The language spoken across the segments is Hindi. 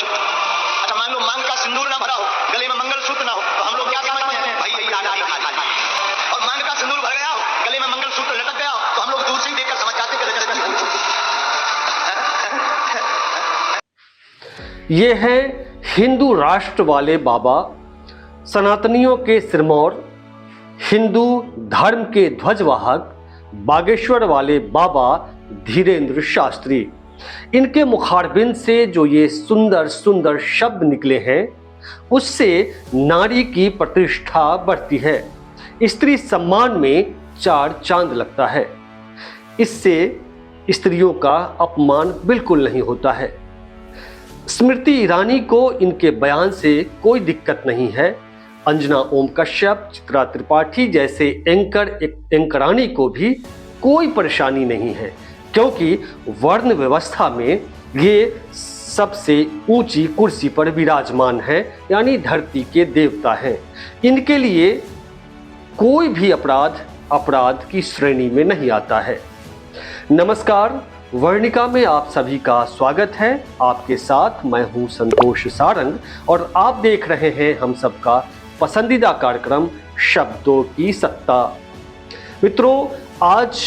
अच्छा मान लो मांग का सिंदूर ना भरा हो, गले में मंगलसूत्र ना हो, तो हम लोग क्या समझते हैं भाई ये लाला खाली। और मांग का सिंदूर भर गया हो, गले में मंगलसूत्र लटक गया हो, तो हम लोग दूर से ही देखकर समझ जाते हैं कि ये है हिंदू राष्ट्र वाले बाबा, सनातनियों के सिरमौर, हिंदू धर्म के ध्वजवाहक, बागेश्वर वाले बाबा धीरेन्द्र शास्त्री। इनके मुखारबिंद से जो ये सुंदर सुंदर शब्द निकले हैं, उससे नारी की प्रतिष्ठा बढ़ती है, स्त्री सम्मान में चार चांद लगता है। इससे स्त्रियों का अपमान बिल्कुल नहीं होता है। स्मृति ईरानी को इनके बयान से कोई दिक्कत नहीं है। अंजना ओम कश्यप, चित्रा त्रिपाठी जैसे एंकरानी को भी कोई परेशानी नहीं है, क्योंकि वर्ण व्यवस्था में ये सबसे ऊंची कुर्सी पर विराजमान है, यानी धरती के देवता हैं। इनके लिए कोई भी अपराध की श्रेणी में नहीं आता है। नमस्कार, वर्णिका में आप सभी का स्वागत है। आपके साथ मैं हूं संतोष सारंग और आप देख रहे हैं हम सबका पसंदीदा कार्यक्रम शब्दों की सत्ता। मित्रों, आज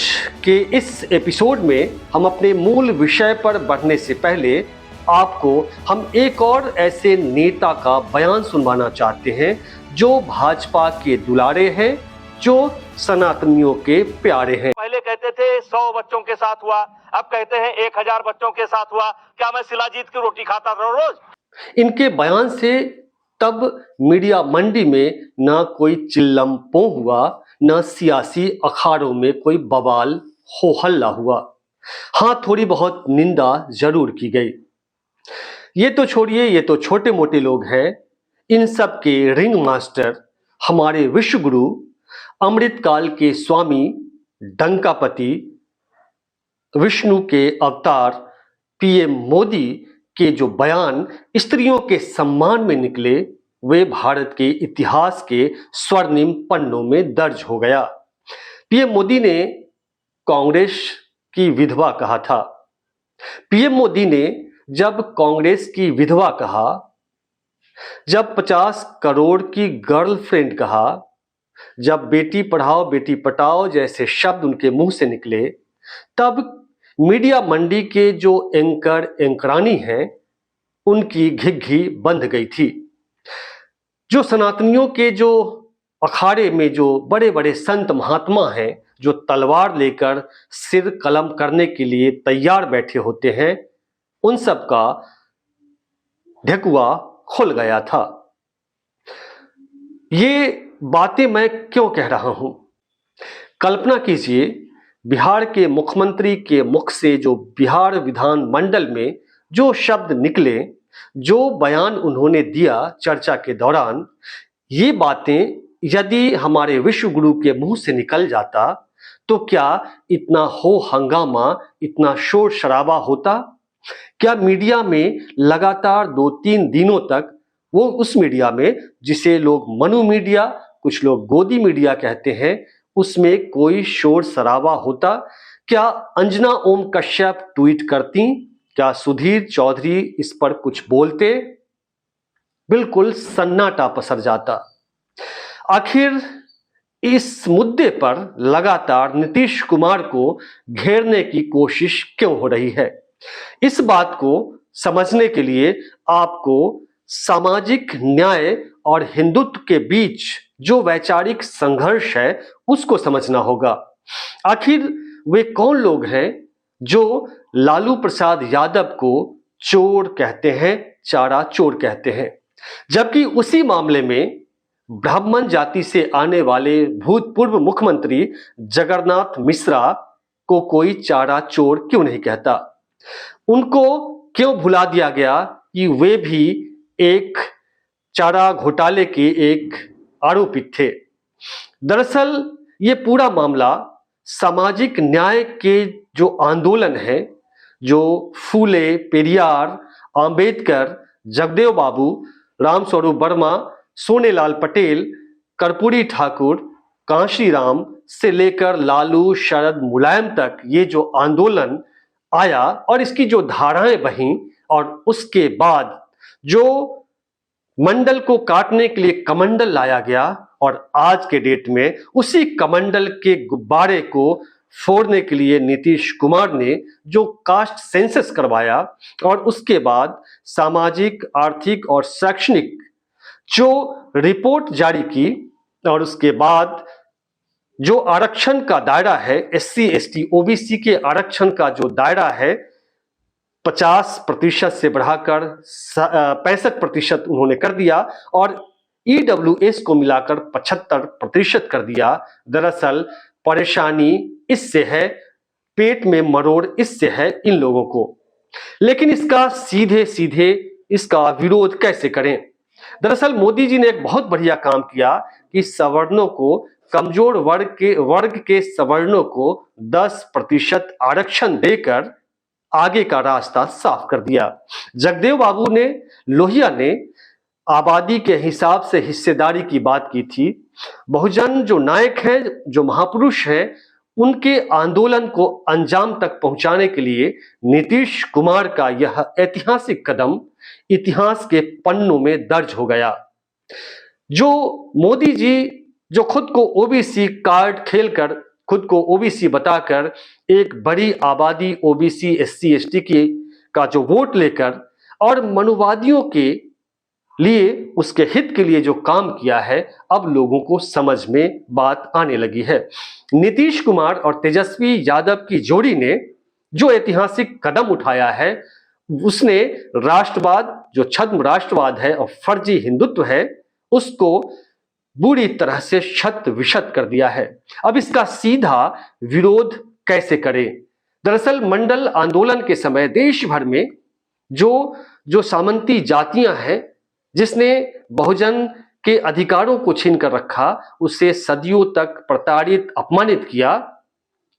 के इस एपिसोड में हम अपने मूल विषय पर बढ़ने से पहले आपको हम एक और ऐसे नेता का बयान सुनवाना चाहते हैं जो भाजपा के दुलारे हैं, जो सनातनियों के प्यारे हैं। पहले कहते थे 100 बच्चों के साथ हुआ, अब कहते हैं 1000 बच्चों के साथ हुआ। क्या मैं शिलाजीत की रोटी खाता था रोज? इनके बयान से तब मीडिया मंडी में ना कोई चिल्लम पों हुआ, ना सियासी अखाड़ों में कोई बवाल हो हल्ला हुआ। हाँ, थोड़ी बहुत निंदा जरूर की गई। ये तो छोड़िए, ये तो छोटे मोटे लोग हैं। इन सब के रिंग मास्टर हमारे विश्व गुरु, अमृतकाल के स्वामी, डंकापति, विष्णु के अवतार पीएम मोदी के जो बयान स्त्रियों के सम्मान में निकले, वे भारत के इतिहास के स्वर्णिम पन्नों में दर्ज हो गया। पीएम मोदी ने कांग्रेस की विधवा कहा था। पीएम मोदी ने जब कांग्रेस की विधवा कहा, जब 50 करोड़ की गर्लफ्रेंड कहा, जब बेटी पढ़ाओ बेटी पटाओ जैसे शब्द उनके मुंह से निकले, तब मीडिया मंडी के जो एंकरानी हैं, उनकी घिघी बंध गई थी। जो सनातनियों के जो अखाड़े में जो बड़े बड़े संत महात्मा हैं, जो तलवार लेकर सिर कलम करने के लिए तैयार बैठे होते हैं, उन सब का ढेकुआ खुल गया था। ये बातें मैं क्यों कह रहा हूं? कल्पना कीजिए, बिहार के मुख्यमंत्री के मुख से जो बिहार विधान मंडल में जो शब्द निकले, जो बयान उन्होंने दिया चर्चा के दौरान, ये बातें यदि हमारे विश्व गुरु के मुंह से निकल जाता तो क्या इतना हो हंगामा, इतना शोर शराबा होता? क्या मीडिया में लगातार 2-3 दिनों तक, वो उस मीडिया में जिसे लोग मनु मीडिया, कुछ लोग गोदी मीडिया कहते हैं, उसमें कोई शोर शराबा होता? क्या अंजना ओम कश्यप ट्वीट करती? क्या सुधीर चौधरी इस पर कुछ बोलते? बिल्कुल सन्नाटा पसर जाता। आखिर इस मुद्दे पर लगातार नीतीश कुमार को घेरने की कोशिश क्यों हो रही है? इस बात को समझने के लिए आपको सामाजिक न्याय और हिंदुत्व के बीच जो वैचारिक संघर्ष है, उसको समझना होगा। आखिर वे कौन लोग हैं जो लालू प्रसाद यादव को चोर कहते हैं, चारा चोर कहते हैं, जबकि उसी मामले में ब्राह्मण जाति से आने वाले भूतपूर्व मुख्यमंत्री जगन्नाथ मिश्रा को कोई चारा चोर क्यों नहीं कहता? उनको क्यों भुला दिया गया कि वे भी एक चारा घोटाले के एक आरोपित थे? दरअसल ये पूरा मामला सामाजिक न्याय के जो आंदोलन है, जो फूले, पेरियार, अंबेडकर, जगदेव बाबू, रामस्वरूप वर्मा, सोनेलाल पटेल, कर्पूरी ठाकुर, कांशीराम से लेकर लालू, शरद, मुलायम तक ये जो आंदोलन आया और इसकी जो धाराएं बहीं, और उसके बाद जो मंडल को काटने के लिए कमंडल लाया गया और आज के डेट में उसी कमंडल के गुब्बारे को फोड़ने के लिए नीतीश कुमार ने जो कास्ट सेंसस करवाया और उसके बाद सामाजिक, आर्थिक और शैक्षणिक जो रिपोर्ट जारी की और उसके बाद जो आरक्षण का दायरा है, SC, ST, OBC के आरक्षण का जो दायरा है 50% से बढ़ाकर 65% उन्होंने कर दिया और EWS को मिलाकर 75% कर दिया। दरअसल परेशानी इससे है, पेट में मरोड़ इससे है इन लोगों को। लेकिन इसका सीधे सीधे इसका विरोध कैसे करें? दरअसल मोदी जी ने एक बहुत बढ़िया काम किया कि सवर्णों को, कमजोर वर्ग के सवर्णों को 10% आरक्षण देकर आगे का रास्ता साफ कर दिया। जगदेव बाबू ने, लोहिया ने आबादी के हिसाब से हिस्सेदारी की बात की थी। बहुजन जो नायक हैं, जो महापुरुष हैं, उनके आंदोलन को अंजाम तक पहुंचाने के लिए नीतीश कुमार का यह ऐतिहासिक कदम इतिहास के पन्नों में दर्ज हो गया। जो मोदी जी जो खुद को ओबीसी कार्ड खेलकर, खुद को ओबीसी बताकर एक बड़ी आबादी ओबीसी, SC, ST का जो वोट लेकर और मनुवादियों के लिए, उसके हित के लिए जो काम किया है, अब लोगों को समझ में बात आने लगी है। नीतीश कुमार और तेजस्वी यादव की जोड़ी ने जो ऐतिहासिक कदम उठाया है, उसने राष्ट्रवाद, जो छद्म राष्ट्रवाद है और फर्जी हिंदुत्व है, उसको बुरी तरह से शत विशत कर दिया है। अब इसका सीधा विरोध कैसे करें? दरअसल मंडल आंदोलन के समय देश भर में जो सामंती जातियां हैं, जिसने बहुजन के अधिकारों को छीन कर रखा, उसे सदियों तक प्रताड़ित, अपमानित किया,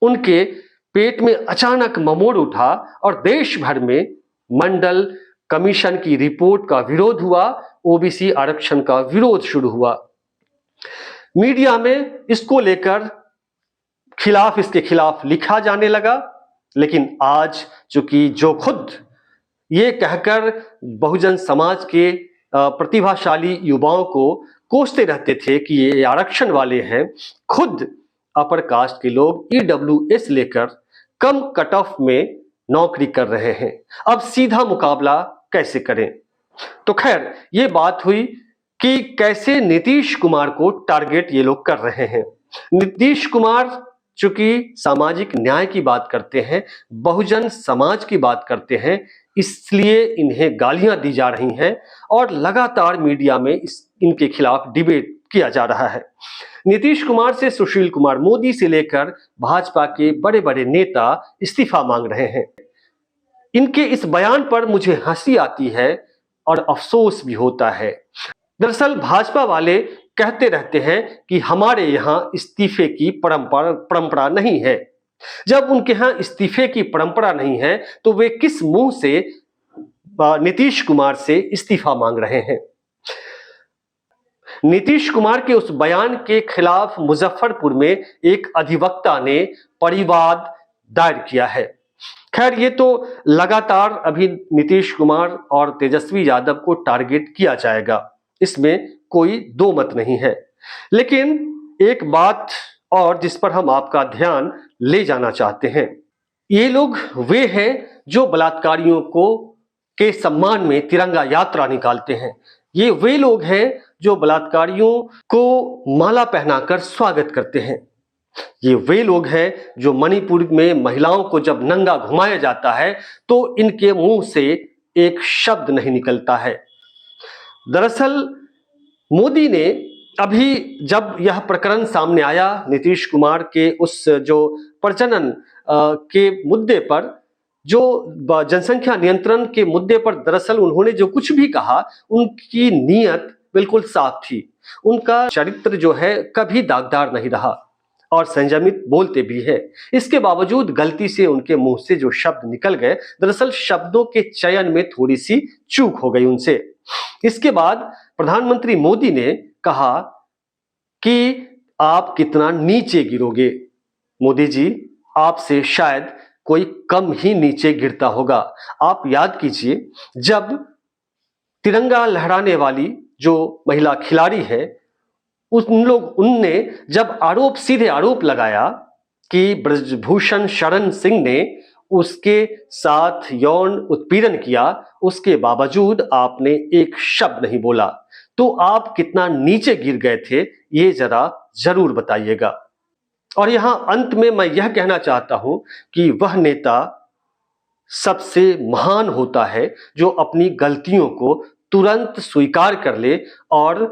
उनके पेट में अचानक ममोड़ उठा और देश भर में मंडल कमीशन की रिपोर्ट का विरोध हुआ, ओबीसी आरक्षण का विरोध शुरू हुआ। मीडिया में इसको लेकर इसके खिलाफ लिखा जाने लगा। लेकिन आज चूंकि जो खुद ये कहकर बहुजन समाज के प्रतिभाशाली युवाओं को कोसते रहते थे कि ये आरक्षण वाले हैं, खुद अपर कास्ट के लोग EWS लेकर कम कट ऑफ में नौकरी कर रहे हैं। अब सीधा मुकाबला कैसे करें? तो खैर ये बात हुई कि कैसे नीतीश कुमार को टारगेट ये लोग कर रहे हैं। नीतीश कुमार चूंकि सामाजिक न्याय की बात करते हैं, बहुजन समाज की बात करते हैं, इसलिए इन्हें गालियां दी जा रही हैं और लगातार मीडिया में इनके खिलाफ डिबेट किया जा रहा है। नीतीश कुमार से सुशील कुमार मोदी से लेकर भाजपा के बड़े बड़े नेता इस्तीफा मांग रहे हैं। इनके इस बयान पर मुझे हंसी आती है और अफसोस भी होता है। दरअसल भाजपा वाले कहते रहते हैं कि हमारे यहाँ इस्तीफे की परंपरा नहीं है। जब उनके यहाँ इस्तीफे की परंपरा नहीं है तो वे किस मुंह से नीतीश कुमार से इस्तीफा मांग रहे हैं? नीतीश कुमार के उस बयान के खिलाफ मुजफ्फरपुर में एक अधिवक्ता ने परिवाद दायर किया है। खैर ये तो लगातार अभी नीतीश कुमार और तेजस्वी यादव को टारगेट किया जाएगा, इसमें कोई दो मत नहीं है। लेकिन एक बात और जिस पर हम आपका ध्यान ले जाना चाहते हैं, ये लोग वे हैं जो बलात्कारियों के सम्मान में तिरंगा यात्रा निकालते हैं। ये वे लोग हैं जो बलात्कारियों को माला पहनाकर स्वागत करते हैं। ये वे लोग हैं जो मणिपुर में महिलाओं को जब नंगा घुमाया जाता है तो इनके मुंह से एक शब्द नहीं निकलता है। दरअसल मोदी ने अभी जब यह प्रकरण सामने आया, नीतीश कुमार के उस जो प्रजनन के मुद्दे पर, जो जनसंख्या नियंत्रण के मुद्दे पर दरअसल उन्होंने जो कुछ भी कहा, उनकी नीयत बिल्कुल साफ थी। उनका चरित्र जो है कभी दागदार नहीं रहा और संयमित बोलते भी है। इसके बावजूद गलती से उनके मुंह से जो शब्द निकल गए, दरअसल शब्दों के चयन में थोड़ी सी चूक हो गई उनसे। इसके बाद प्रधानमंत्री मोदी ने कहा कि आप कितना नीचे गिरोगे। मोदी जी, आपसे शायद कोई कम ही नीचे गिरता होगा। आप याद कीजिए, जब तिरंगा लहराने वाली जो महिला खिलाड़ी है, उनने जब सीधे आरोप लगाया कि ब्रजभूषण शरण सिंह ने उसके साथ यौन उत्पीड़न किया, उसके बावजूद आपने एक शब्द नहीं बोला, तो आप कितना नीचे गिर गए थे, ये जरा जरूर बताइएगा। और यहां अंत में मैं यह कहना चाहता हूं कि वह नेता सबसे महान होता है जो अपनी गलतियों को तुरंत स्वीकार कर ले और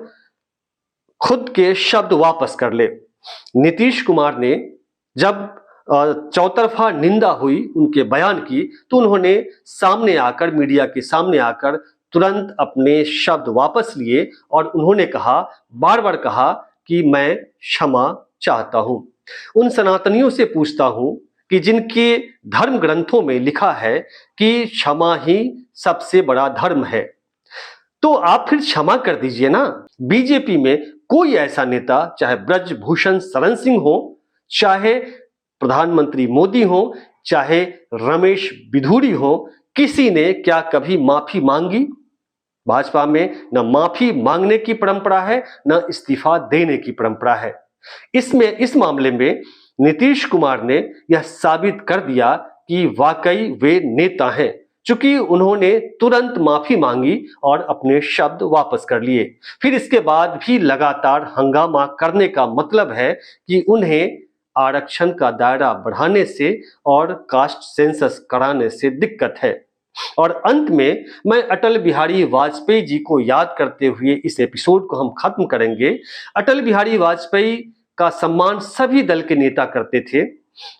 खुद के शब्द वापस कर ले। नीतीश कुमार ने जब चौतरफा निंदा हुई उनके बयान की, तो उन्होंने सामने आकर, मीडिया के सामने आकर तुरंत अपने शब्द वापस लिए और उन्होंने कहा, बार बार कहा कि मैं क्षमा चाहता हूं। उन सनातनियों से पूछता हूं कि जिनके धर्म ग्रंथों में लिखा है कि क्षमा ही सबसे बड़ा धर्म है, तो आप फिर क्षमा कर दीजिए ना। बीजेपी में कोई ऐसा नेता, चाहे ब्रजभूषण शरण सिंह हो, चाहे प्रधानमंत्री मोदी हो, चाहे रमेश बिधूरी हो, किसी ने क्या कभी माफी मांगी? भाजपा में न माफी मांगने की परंपरा है, न इस्तीफा देने की परंपरा है। इस मामले में नीतीश कुमार ने यह साबित कर दिया कि वाकई वे नेता हैं, चूंकि उन्होंने तुरंत माफी मांगी और अपने शब्द वापस कर लिए। फिर इसके बाद भी लगातार हंगामा करने का मतलब है कि उन्हें आरक्षण का दायरा बढ़ाने से और कास्ट सेंसस कराने से दिक्कत है। और अंत में मैं अटल बिहारी वाजपेयी जी को याद करते हुए इस एपिसोड को हम खत्म करेंगे। अटल बिहारी वाजपेयी का सम्मान सभी दल के नेता करते थे।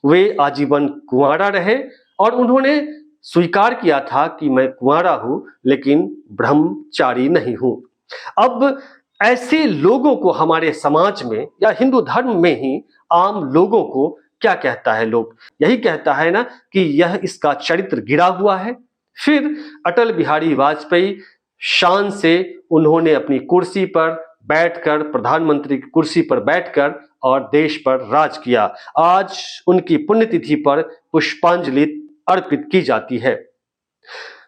वे आजीवन कुंवारा रहे और उन्होंने स्वीकार किया था कि मैं कुंवारा हूं, लेकिन ब्रह्मचारी नहीं हूं। अब ऐसे लोगों को हमारे समाज में या हिंदू धर्म में ही आम लोगों को क्या कहता है? लोग यही कहता है ना कि यह इसका चरित्र गिरा हुआ है। फिर अटल बिहारी वाजपेयी शान से उन्होंने अपनी कुर्सी पर बैठकर, प्रधानमंत्री की कुर्सी पर बैठकर और देश पर राज किया। आज उनकी पुण्यतिथि पर पुष्पांजलि अर्पित की जाती है।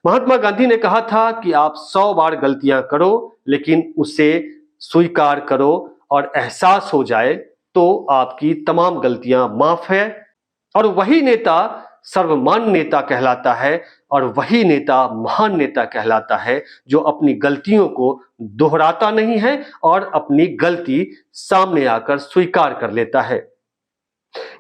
महात्मा गांधी ने कहा था कि आप 100 बार गलतियां करो, लेकिन उसे स्वीकार करो और एहसास हो जाए तो आपकी तमाम गलतियां माफ है। और वही नेता सर्वमान्य नेता कहलाता है और वही नेता महान नेता कहलाता है जो अपनी गलतियों को दोहराता नहीं है और अपनी गलती सामने आकर स्वीकार कर लेता है।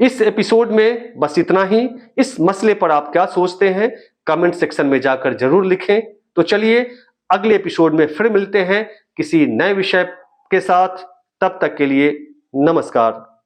इस एपिसोड में बस इतना ही। इस मसले पर आप क्या सोचते हैं, कमेंट सेक्शन में जाकर जरूर लिखें। तो चलिए अगले एपिसोड में फिर मिलते हैं किसी नए विषय के साथ। तब तक के लिए नमस्कार।